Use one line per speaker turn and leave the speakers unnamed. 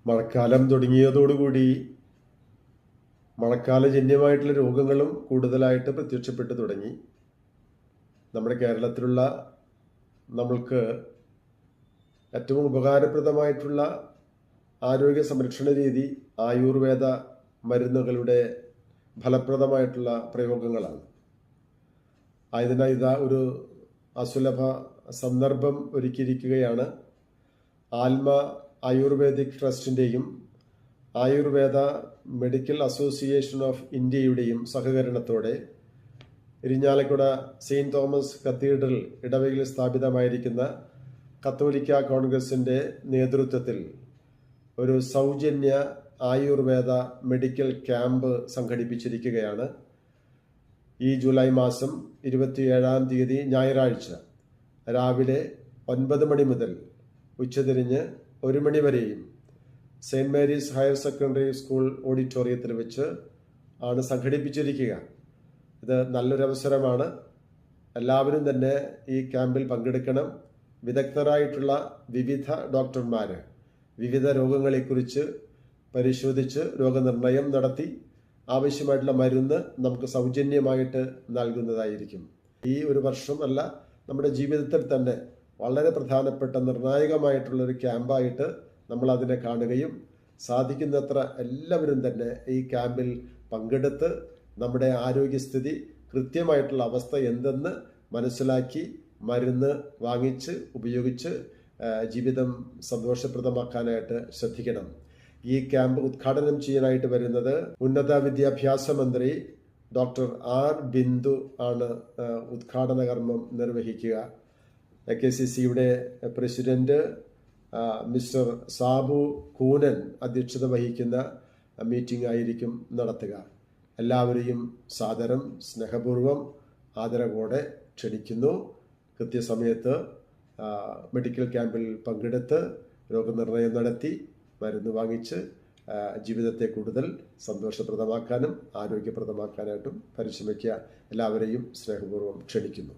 മഴക്കാലം തുടങ്ങിയതോടുകൂടി മഴക്കാലജന്യമായിട്ടുള്ള രോഗങ്ങളും കൂടുതലായിട്ട് പ്രത്യക്ഷപ്പെട്ടു തുടങ്ങി. നമ്മുടെ കേരളത്തിലുള്ള നമ്മൾക്ക് ഏറ്റവും ഉപകാരപ്രദമായിട്ടുള്ള ആരോഗ്യ സംരക്ഷണ രീതി ആയുർവേദ മരുന്നുകളുടെ ഫലപ്രദമായിട്ടുള്ള പ്രയോഗങ്ങളാണ്. ആയതിനാൽ ഇതാ ഒരു അസുലഭ സന്ദർഭം ഒരുക്കിയിരിക്കുകയാണ്. ആൽമ ആയുർവേദിക് ട്രസ്റ്റിൻ്റെയും ആയുർവേദ മെഡിക്കൽ അസോസിയേഷൻ ഓഫ് ഇന്ത്യയുടെയും സഹകരണത്തോടെ ഇരിഞ്ഞാലക്കുട സെയിൻറ് തോമസ് കത്തീഡ്രൽ ഇടവകയിൽ സ്ഥാപിതമായിരിക്കുന്ന കത്തോലിക്ക കോൺഗ്രസിൻ്റെ നേതൃത്വത്തിൽ ഒരു സൗജന്യ ആയുർവേദ മെഡിക്കൽ ക്യാമ്പ് സംഘടിപ്പിച്ചിരിക്കുകയാണ്. ഈ ജൂലൈ മാസം 27 ഞായറാഴ്ച രാവിലെ 9 മണി മുതൽ ഉച്ചതിരിഞ്ഞ് 1 മണി വരെയും saint Mary's higher secondary school ഓഡിറ്റോറിയത്തിൽ വെച്ച് ആണ് സംഘടിപ്പിച്ചിരിക്കുക. ഇത് നല്ലൊരവസരമാണ്. എല്ലാവരും തന്നെ ഈ ക്യാമ്പിൽ പങ്കെടുക്കണം. വിദഗ്ധരായിട്ടുള്ള വിവിധ ഡോക്ടർമാർ വിവിധ രോഗങ്ങളെക്കുറിച്ച് പരിശോധിച്ച് രോഗനിർണയം നടത്തി ആവശ്യമായിട്ടുള്ള മരുന്ന് നമുക്ക് സൗജന്യമായിട്ട് നൽകുന്നതായിരിക്കും. ഈ ഒരു വർഷം അല്ല, നമ്മുടെ ജീവിതത്തിൽ തന്നെ വളരെ പ്രധാനപ്പെട്ട നിർണായകമായിട്ടുള്ളൊരു ക്യാമ്പായിട്ട് നമ്മൾ അതിനെ കാണുകയും സാധിക്കുന്നത്ര എല്ലാവരും തന്നെ ഈ ക്യാമ്പിൽ പങ്കെടുത്ത് നമ്മുടെ ആരോഗ്യസ്ഥിതി കൃത്യമായിട്ടുള്ള അവസ്ഥ എന്തെന്ന് മനസ്സിലാക്കി മരുന്ന് വാങ്ങിച്ച് ഉപയോഗിച്ച് ജീവിതം സന്തോഷപ്രദമാക്കാനായിട്ട് ശ്രദ്ധിക്കണം. ഈ ക്യാമ്പ് ഉദ്ഘാടനം ചെയ്യാനായിട്ട് വരുന്നത് ഉന്നത വിദ്യാഭ്യാസ മന്ത്രി ഡോക്ടർ ആർ ബിന്ദു ആണ് ഉദ്ഘാടന കർമ്മം നിർവഹിക്കുക. KCCയുടെ പ്രസിഡന്റ് മിസ്റ്റർ സാബു കൂനൻ അധ്യക്ഷത വഹിക്കുന്ന മീറ്റിംഗ് ആയിരിക്കും നടത്തുക. എല്ലാവരെയും സാദരം സ്നേഹപൂർവ്വം ആദരവോടെ ക്ഷണിക്കുന്നു. കൃത്യസമയത്ത് മെഡിക്കൽ ക്യാമ്പിൽ പങ്കെടുത്ത് രോഗനിർണയം നടത്തി മരുന്ന് വാങ്ങിച്ച് ജീവിതത്തെ കൂടുതൽ സന്തോഷപ്രദമാക്കാനും ആരോഗ്യപ്രദമാക്കാനായിട്ടും പരിശ്രമിക്കുക. എല്ലാവരെയും സ്നേഹപൂർവ്വം ക്ഷണിക്കുന്നു.